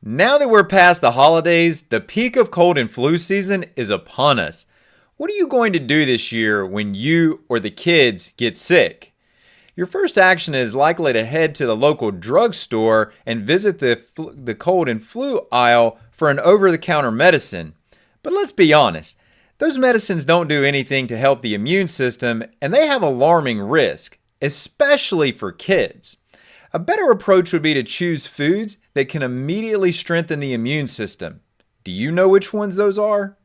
Now that we're past the holidays, the peak of cold and flu season is upon us. What are you going to do this year when you or the kids get sick? Your first action is likely to head to the local drugstore and visit the cold and flu aisle for an over-the-counter medicine. But let's be honest, those medicines don't do anything to help the immune system, and they have alarming risk, especially for kids. A better approach would be to choose foods that can immediately strengthen the immune system. Do you know which ones those are?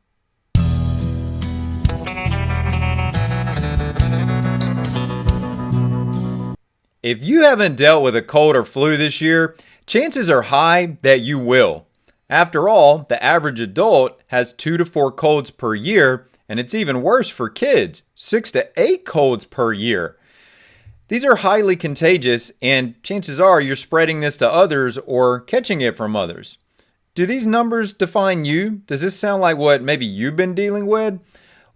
If you haven't dealt with a cold or flu this year, chances are high that you will. After all, the average adult has 2 to 4 colds per year, and it's even worse for kids, 6 to 8 colds per year. These are highly contagious, and chances are you're spreading this to others or catching it from others. Do these numbers define you? Does this sound like what maybe you've been dealing with?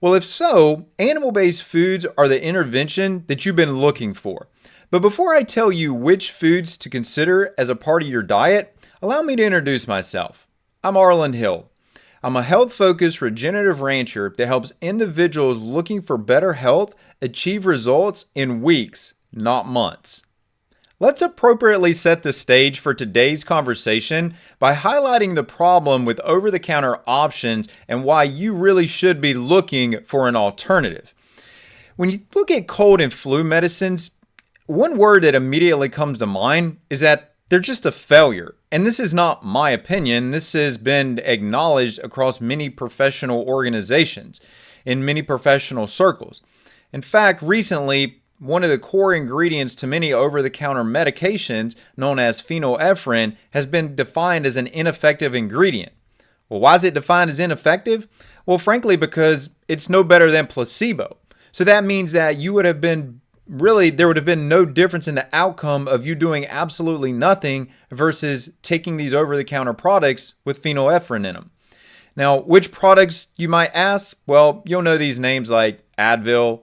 Well, if so, animal-based foods are the intervention that you've been looking for. But before I tell you which foods to consider as a part of your diet, allow me to introduce myself. I'm Arlen Hill. I'm a health-focused regenerative rancher that helps individuals looking for better health achieve results in weeks, not months. Let's appropriately set the stage for today's conversation by highlighting the problem with over-the-counter options and why you really should be looking for an alternative. When you look at cold and flu medicines, one word that immediately comes to mind is that they're just a failure. And this is not my opinion. This has been acknowledged across many professional organizations, in many professional circles. In fact, recently, one of the core ingredients to many over-the-counter medications, known as phenylephrine, has been defined as an ineffective ingredient. Well, why is it defined as ineffective? Well, frankly, because it's no better than placebo. So that means that there would have been no difference in the outcome of you doing absolutely nothing versus taking these over-the-counter products with phenylephrine in them. Now, which products, you might ask? Well, you'll know these names like Advil,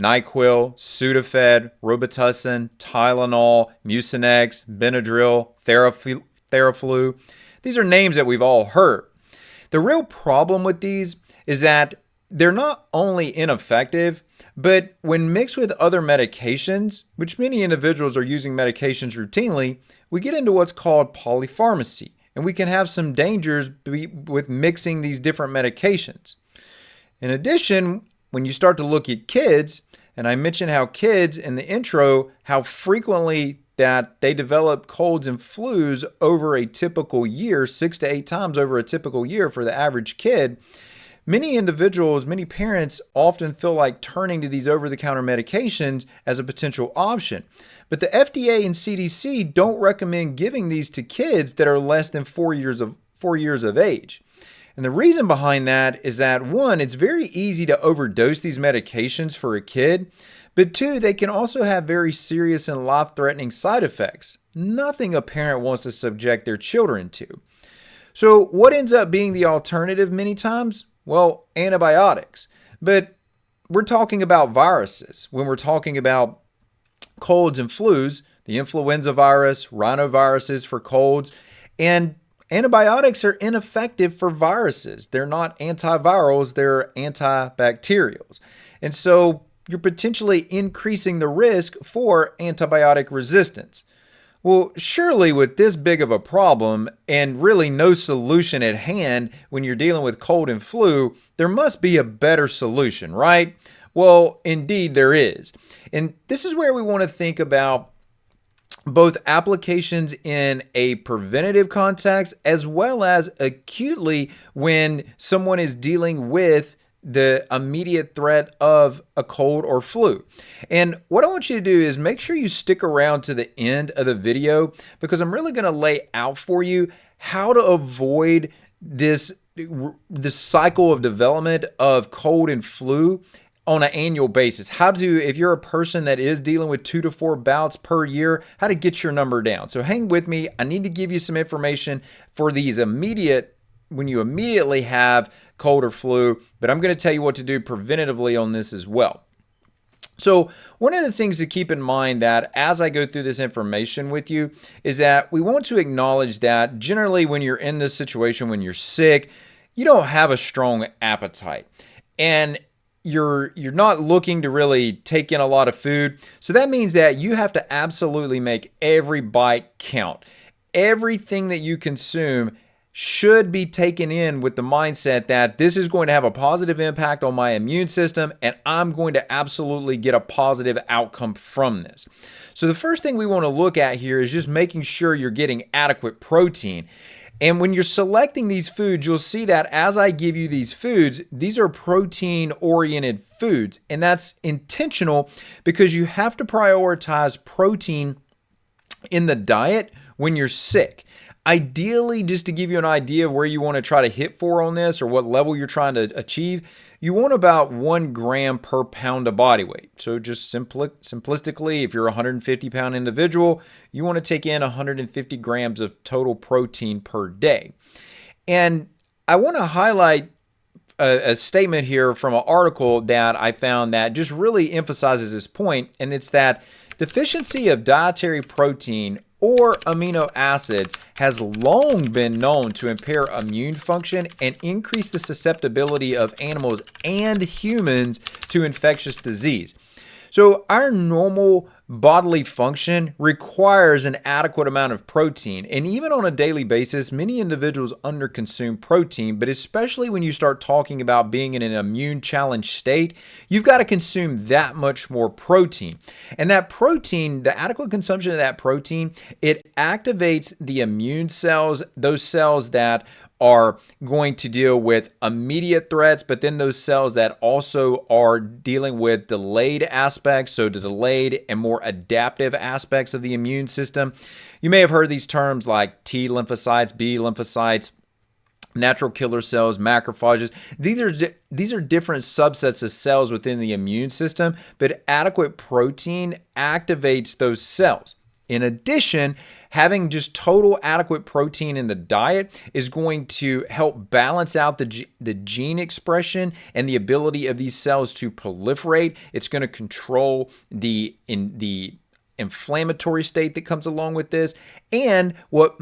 NyQuil, Sudafed, Robitussin, Tylenol, Mucinex, Benadryl, Theraflu. These are names that we've all heard. The real problem with these is that they're not only ineffective, but when mixed with other medications, which many individuals are using medications routinely, we get into what's called polypharmacy, and we can have some dangers with mixing these different medications. In addition, when you start to look at kids, and I mentioned how kids in the intro, how frequently that they develop colds and flus over a typical year, 6 to 8 times over a typical year for the average kid, many individuals, many parents often feel like turning to these over-the-counter medications as a potential option. But the FDA and CDC don't recommend giving these to kids that are less than 4 years of age. And the reason behind that is that, one, it's very easy to overdose these medications for a kid, but two, they can also have very serious and life-threatening side effects. Nothing a parent wants to subject their children to. So what ends up being the alternative many times? Well, antibiotics. But we're talking about viruses. When we're talking about colds and flus, the influenza virus, rhinoviruses for colds, and antibiotics are ineffective for viruses. They're not antivirals, they're antibacterials. And so you're potentially increasing the risk for antibiotic resistance. Well, surely with this big of a problem and really no solution at hand when you're dealing with cold and flu, there must be a better solution, right? Well, indeed there is. And this is where we want to think about both applications in a preventative context as well as acutely when someone is dealing with the immediate threat of a cold or flu. And what I want you to do is make sure you stick around to the end of the video, because I'm really going to lay out for you how to avoid this cycle of development of cold and flu on an annual basis. How to, if you're a person that is dealing with 2 to 4 bouts per year, how to get your number down. So hang with me. I need to give you some information for these when you immediately have cold or flu, but I'm going to tell you what to do preventatively on this as well. So one of the things to keep in mind that as I go through this information with you is that we want to acknowledge that generally when you're in this situation, when you're sick, you don't have a strong appetite. And you're not looking to really take in a lot of food. So that means that you have to absolutely make every bite count. Everything that you consume should be taken in with the mindset that this is going to have a positive impact on my immune system and I'm going to absolutely get a positive outcome from this. So the first thing we want to look at here is just making sure you're getting adequate protein. And when you're selecting these foods, you'll see that as I give you these foods, these are protein-oriented foods. And that's intentional because you have to prioritize protein in the diet when you're sick. Ideally, just to give you an idea of where you want to try to hit for on this or what level you're trying to achieve, you want about 1 gram per pound of body weight. So just simplistically, if you're a 150-pound individual, you want to take in 150 grams of total protein per day. And I want to highlight a statement here from an article that I found that just really emphasizes this point, and it's that deficiency of dietary protein or amino acids has long been known to impair immune function and increase the susceptibility of animals and humans to infectious disease. So our normal bodily function requires an adequate amount of protein. And even on a daily basis, many individuals underconsume protein, but especially when you start talking about being in an immune challenged state, you've got to consume that much more protein. And that protein, the adequate consumption of that protein, it activates the immune cells, those cells that are going to deal with immediate threats, but then those cells that also are dealing with delayed aspects, so the delayed and more adaptive aspects of the immune system. You may have heard these terms like T lymphocytes, B lymphocytes, natural killer cells, macrophages. These are different subsets of cells within the immune system, but adequate protein activates those cells. In addition, having just total adequate protein in the diet is going to help balance out the gene expression and the ability of these cells to proliferate. It's going to control the inflammatory state that comes along with this. And what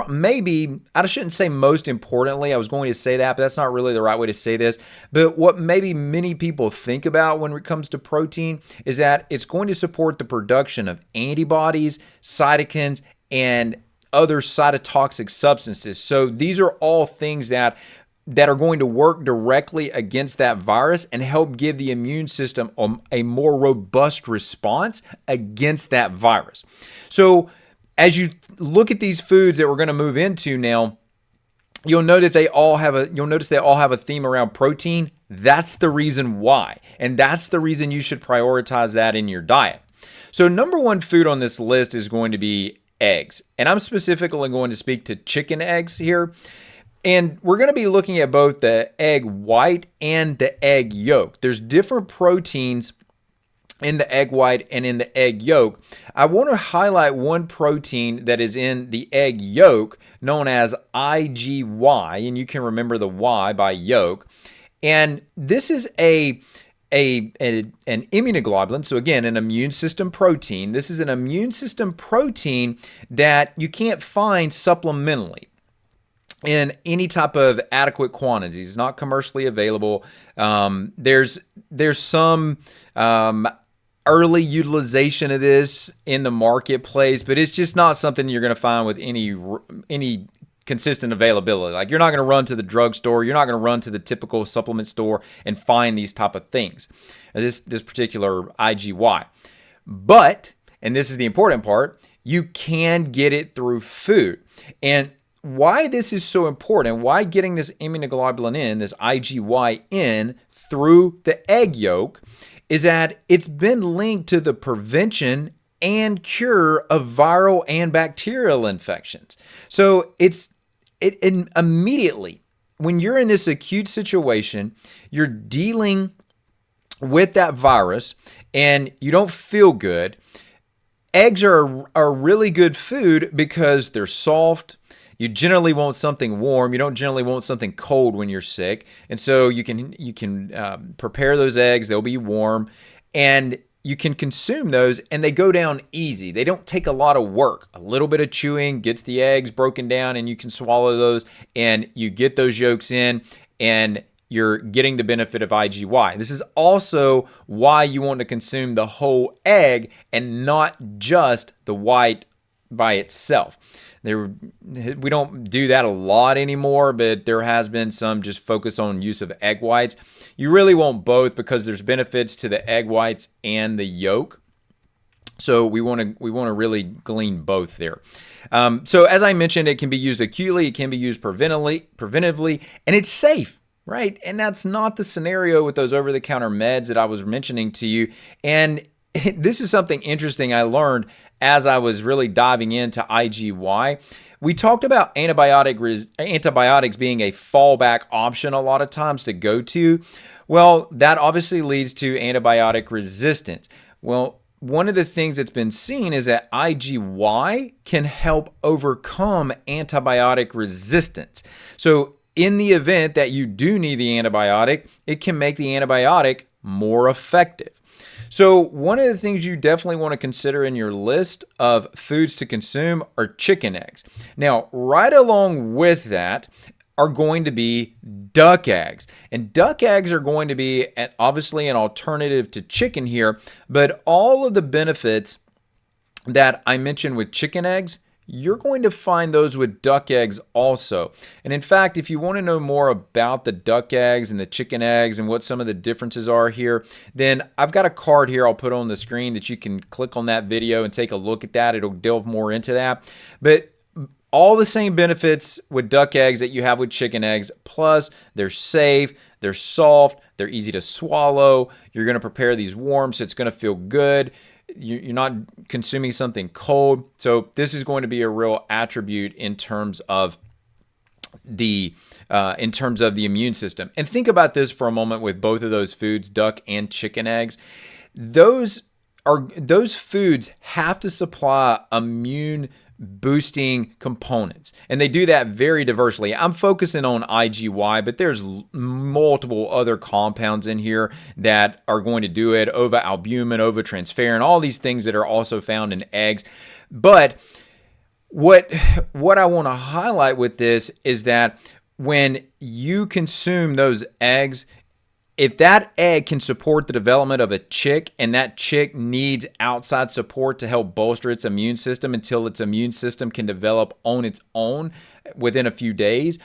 maybe, I shouldn't say most importantly, I was going to say that, but that's not really the right way to say this. But what maybe many people think about when it comes to protein is that it's going to support the production of antibodies, cytokines, and other cytotoxic substances. So these are all things that are going to work directly against that virus and help give the immune system a more robust response against that virus. So as you look at these foods that we're going to move into now, you'll notice they all have a theme around protein. That's the reason why. And that's the reason you should prioritize that in your diet. So number one food on this list is going to be eggs. And I'm specifically going to speak to chicken eggs here. And we're going to be looking at both the egg white and the egg yolk. There's different proteins in the egg white and in the egg yolk. I want to highlight one protein that is in the egg yolk known as IgY, and you can remember the Y by yolk. And this is an immunoglobulin, so again, an immune system protein. This is an immune system protein that you can't find supplementally in any type of adequate quantities. It's not commercially available. There's some early utilization of this in the marketplace, but it's just not something you're going to find with any consistent availability. Like, you're not going to run to the drugstore, you're not going to run to the typical supplement store and find these type of things. This particular IgY. But, and this is the important part, you can get it through food. And why this is so important, why getting this immunoglobulin in, this IgY in through the egg yolk, is that it's been linked to the prevention and cure of viral and bacterial infections. So it immediately, when you're in this acute situation, you're dealing with that virus and you don't feel good. Eggs are really good food because they're soft. You generally want something warm. You don't generally want something cold when you're sick. And so you can prepare those eggs. They'll be warm. And you can consume those and they go down easy. They don't take a lot of work. A little bit of chewing gets the eggs broken down and you can swallow those and you get those yolks in and you're getting the benefit of IGY. This is also why you want to consume the whole egg and not just the white by itself. We don't do that a lot anymore, but there has been some just focus on use of egg whites. You really want both because there's benefits to the egg whites and the yolk. So we want to really glean both there. So as I mentioned, it can be used acutely, it can be used preventively, and it's safe, right? And that's not the scenario with those over-the-counter meds that I was mentioning to you. And this is something interesting I learned as I was really diving into IGY. We talked about antibiotics being a fallback option a lot of times to go to. Well, that obviously leads to antibiotic resistance. Well, one of the things that's been seen is that IGY can help overcome antibiotic resistance. So in the event that you do need the antibiotic, it can make the antibiotic more effective. So one of the things you definitely want to consider in your list of foods to consume are chicken eggs. Now, right along with that are going to be duck eggs. And duck eggs are going to be obviously an alternative to chicken here, but all of the benefits that I mentioned with chicken eggs, you're going to find those with duck eggs also. And in fact, if you want to know more about the duck eggs and the chicken eggs and what some of the differences are here, then I've got a card here I'll put on the screen that you can click on that video and take a look at that. It'll delve more into that. But all the same benefits with duck eggs that you have with chicken eggs, plus they're safe, they're soft, they're easy to swallow. You're going to prepare these warm, so it's going to feel good. You're not consuming something cold. So this is going to be a real attribute in terms of the immune system. And think about this for a moment with both of those foods, duck and chicken eggs. Those foods have to supply immune boosting components, and they do that very diversely. I'm focusing on IGY, but there's multiple other compounds in here that are going to do it: ova-albumin, ova-transferrin, all these things that are also found in eggs. But what I want to highlight with this is that when you consume those eggs, if that egg can support the development of a chick and that chick needs outside support to help bolster its immune system until its immune system can develop on its own within a few days,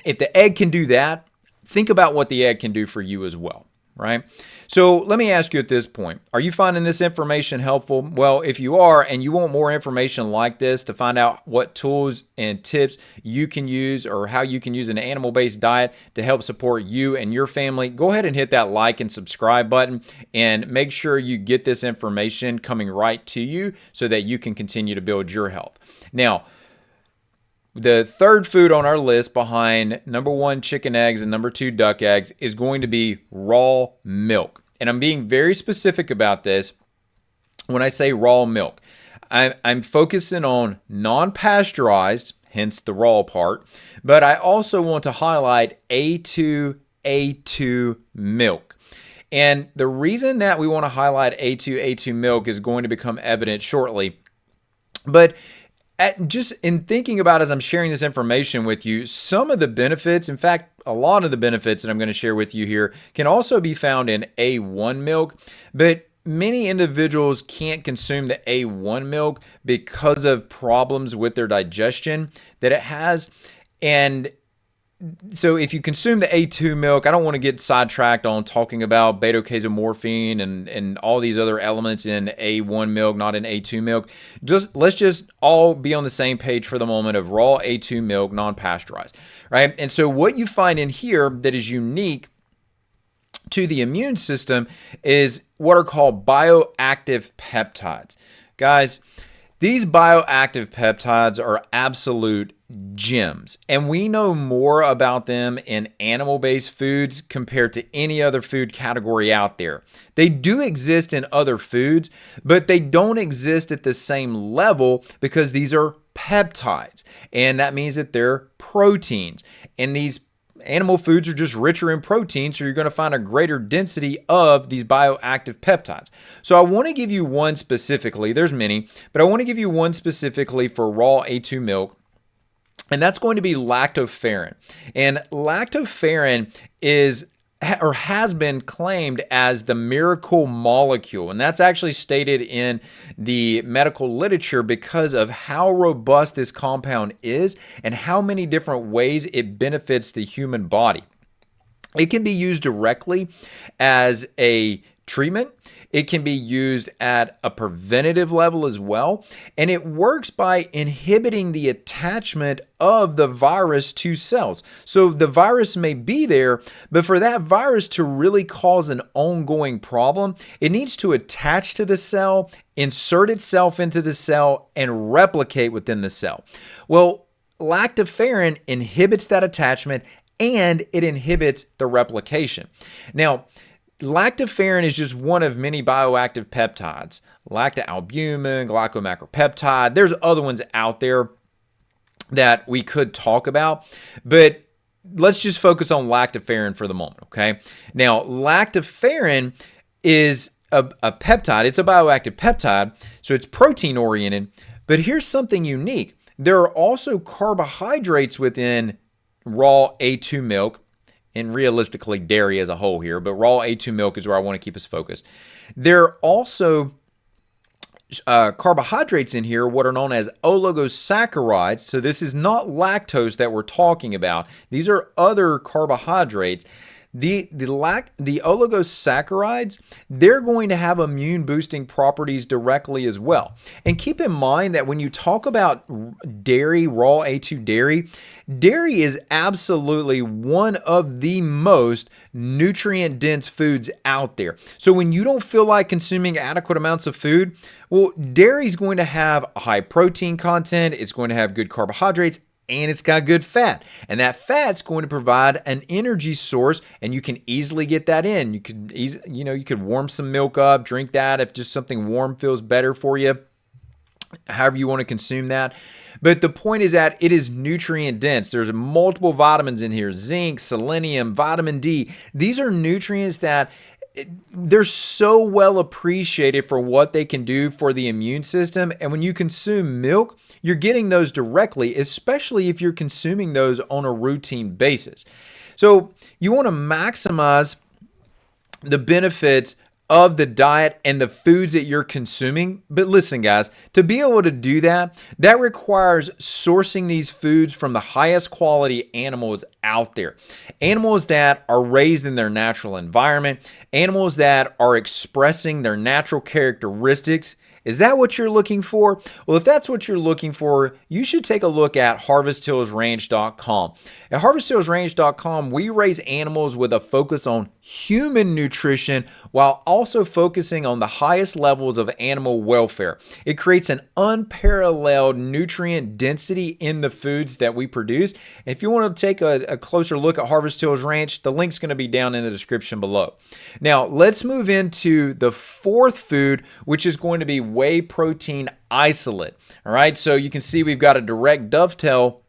if the egg can do that, think about what the egg can do for you as well, right? So let me ask you at this point, are you finding this information helpful? Well, if you are and you want more information like this to find out what tools and tips you can use or how you can use an animal-based diet to help support you and your family, go ahead and hit that like and subscribe button and make sure you get this information coming right to you so that you can continue to build your health. Now, the third food on our list behind number 1 chicken eggs and number 2 duck eggs is going to be raw milk. And I'm being very specific about this when I say raw milk. I'm focusing on non-pasteurized, hence the raw part, but I also want to highlight A2 milk. And the reason that we want to highlight A2 milk is going to become evident shortly. But just in thinking about as I'm sharing this information with you, some of the benefits, in fact, a lot of the benefits that I'm going to share with you here can also be found in A1 milk, but many individuals can't consume the A1 milk because of problems with their digestion that it has. And so if you consume the A2 milk, I don't want to get sidetracked on talking about beta-casomorphine and all these other elements in A1 milk, not in A2 milk. Let's just all be on the same page for the moment of raw A2 milk, non-pasteurized, right? And so what you find in here that is unique to the immune system is what are called bioactive peptides. Guys, these bioactive peptides are absolute gems, and we know more about them in animal-based foods compared to any other food category out there. They do exist in other foods, but they don't exist at the same level because these are peptides, and that means that they're proteins. And these animal foods are just richer in protein, so you're going to find a greater density of these bioactive peptides. So I want to give you one specifically. There's many, but I want to give you one specifically for raw A2 milk. And that's going to be lactoferrin. And lactoferrin is or has been claimed as the miracle molecule. And that's actually stated in the medical literature because of how robust this compound is and how many different ways it benefits the human body. It can be used directly as a treatment. It can be used at a preventative level as well. And it works by inhibiting the attachment of the virus to cells. So the virus may be there, but for that virus to really cause an ongoing problem, it needs to attach to the cell, insert itself into the cell, and replicate within the cell. Well, lactoferrin inhibits that attachment and it inhibits the replication. Now, lactoferrin is just one of many bioactive peptides. Lactoalbumin, glycomacropeptide. There's other ones out there that we could talk about, but let's just focus on lactoferrin for the moment, okay? Now, lactoferrin is a peptide. It's a bioactive peptide, so it's protein-oriented, but here's something unique. There are also carbohydrates within raw A2 milk, and realistically dairy as a whole here, but raw A2 milk is where I want to keep us focused. There are also carbohydrates in here, what are known as oligosaccharides. So this is not lactose that we're talking about. These are other carbohydrates. The oligosaccharides, they're going to have immune boosting properties directly as well. And keep in mind that when you talk about dairy, raw A2 dairy, dairy is absolutely one of the most nutrient dense foods out there. So when you don't feel like consuming adequate amounts of food, well, dairy is going to have a high protein content, it's going to have good carbohydrates, and it's got good fat. And that fat's going to provide an energy source, and you can easily get that in. You could warm some milk up, drink that if just something warm feels better for you. However you want to consume that. But the point is that it is nutrient dense. There's multiple vitamins in here, zinc, selenium, vitamin D. These are nutrients that they're so well appreciated for what they can do for the immune system. And when you consume milk, you're getting those directly, especially if you're consuming those on a routine basis. So you want to maximize the benefits of the diet and the foods that you're consuming. But listen, guys, to be able to do that, that requires sourcing these foods from the highest quality animals out there. Animals that are raised in their natural environment, animals that are expressing their natural characteristics. Is that what you're looking for? Well, if that's what you're looking for, you should take a look at HarvestHillsRanch.com. At HarvestHillsRanch.com, we raise animals with a focus on human nutrition while also focusing on the highest levels of animal welfare. It creates an unparalleled nutrient density in the foods that we produce. And if you want to take a closer look at Harvest Hills Ranch, the link's going to be down in the description below. Now, let's move into the fourth food, which is going to be whey protein isolate. All right, so you can see we've got a direct dovetail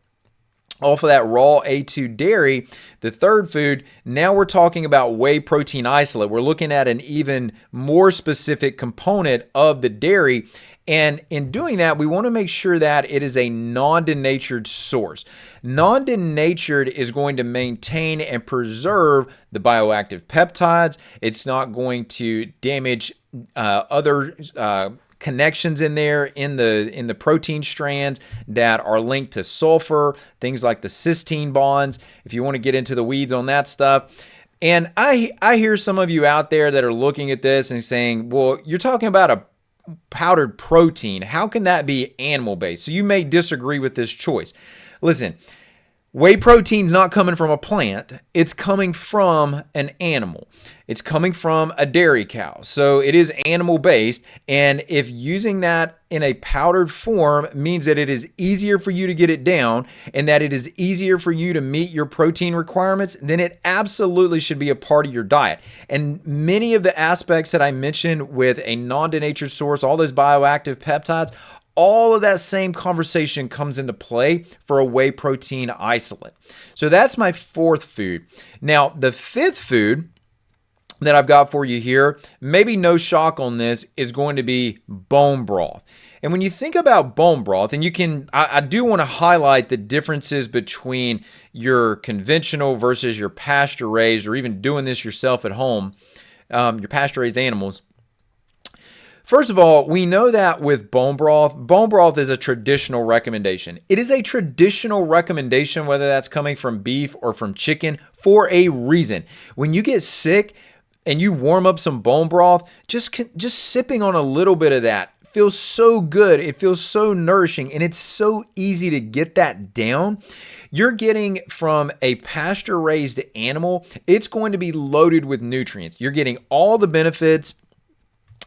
off of that raw A2 dairy. The third food, now we're talking about whey protein isolate. We're looking at an even more specific component of the dairy. And in doing that, we want to make sure that it is a non-denatured source. Non-denatured is going to maintain and preserve the bioactive peptides. It's not going to damage other connections in there in the protein strands that are linked to sulfur, things like the cysteine bonds, if you want to get into the weeds on that stuff. And I hear some of you out there that are looking at this and saying, well, you're talking about a powdered protein. How can that be animal-based? So you may disagree with this choice. Listen, whey protein's not coming from a plant. It's coming from an animal. It's coming from a dairy cow. So it is animal-based. And if using that in a powdered form means that it is easier for you to get it down and that it is easier for you to meet your protein requirements, then it absolutely should be a part of your diet. And many of the aspects that I mentioned with a non-denatured source, all those bioactive peptides, all of that same conversation comes into play for a whey protein isolate. So that's my fourth food. Now, the fifth food that I've got for you here, maybe no shock on this, is going to be bone broth. And when you think about bone broth, and I do want to highlight the differences between your conventional versus your pasture raised, or even doing this yourself at home, your pasture raised animals. First of all, we know that with bone broth is a traditional recommendation. It is a traditional recommendation, whether that's coming from beef or from chicken, for a reason. When you get sick and you warm up some bone broth, just sipping on a little bit of that feels so good. It feels so nourishing, and it's so easy to get that down. You're getting from a pasture-raised animal, it's going to be loaded with nutrients. You're getting all the benefits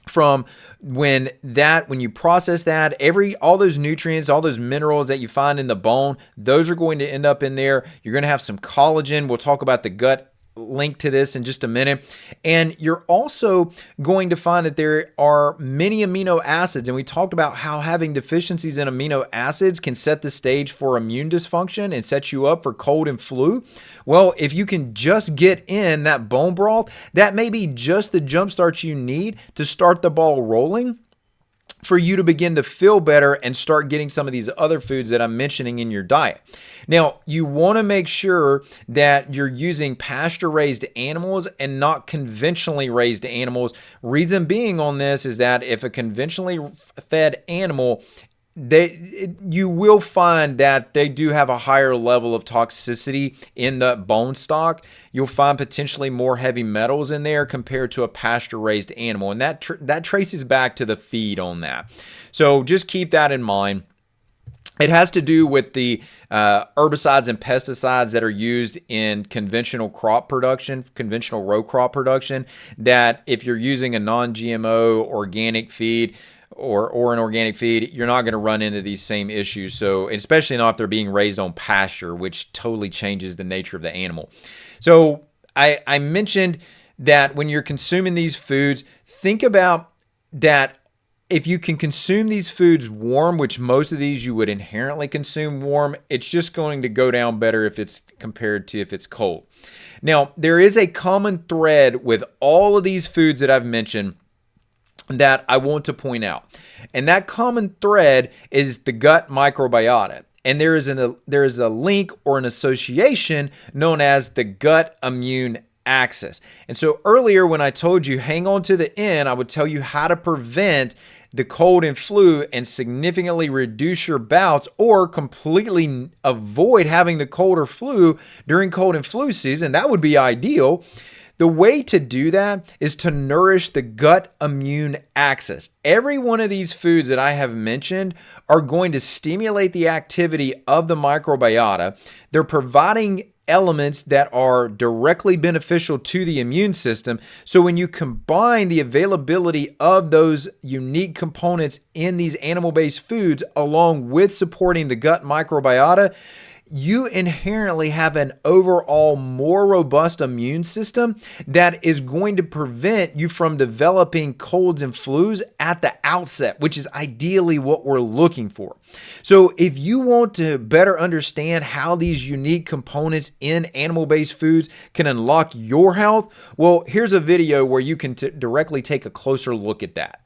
from when you process that, all those nutrients, all those minerals that you find in the bone, those are going to end up in there. You're going to have some collagen. We'll talk about the gut link to this in just a minute. And you're also going to find that there are many amino acids. And we talked about how having deficiencies in amino acids can set the stage for immune dysfunction and set you up for cold and flu. Well, if you can just get in that bone broth, that may be just the jump start you need to start the ball rolling for you to begin to feel better and start getting some of these other foods that I'm mentioning in your diet. Now, you want to make sure that you're using pasture-raised animals and not conventionally raised animals. Reason being on this is that if a conventionally fed animal, you will find that they do have a higher level of toxicity in the bone stock. You'll find potentially more heavy metals in there compared to a pasture-raised animal, and that traces back to the feed on that. So just keep that in mind. It has to do with the herbicides and pesticides that are used in conventional crop production, conventional row crop production, that if you're using a non-GMO organic feed, or an organic feed, you're not going to run into these same issues. So, especially not if they're being raised on pasture, which totally changes the nature of the animal. So I mentioned that when you're consuming these foods, think about that. If you can consume these foods warm, which most of these you would inherently consume warm, it's just going to go down better if it's compared to if it's cold. Now, there is a common thread with all of these foods that I've mentioned that I want to point out. And that common thread is the gut microbiota. And there is a link or an association known as the gut immune axis. And so earlier when I told you hang on to the end, I would tell you how to prevent the cold and flu and significantly reduce your bouts or completely avoid having the cold or flu during cold and flu season. That would be ideal. The way to do that is to nourish the gut immune axis. Every one of these foods that I have mentioned are going to stimulate the activity of the microbiota. They're providing elements that are directly beneficial to the immune system. So when you combine the availability of those unique components in these animal-based foods along with supporting the gut microbiota, you inherently have an overall more robust immune system that is going to prevent you from developing colds and flus at the outset, which is ideally what we're looking for. So if you want to better understand how these unique components in animal-based foods can unlock your health, well, here's a video where you can directly take a closer look at that.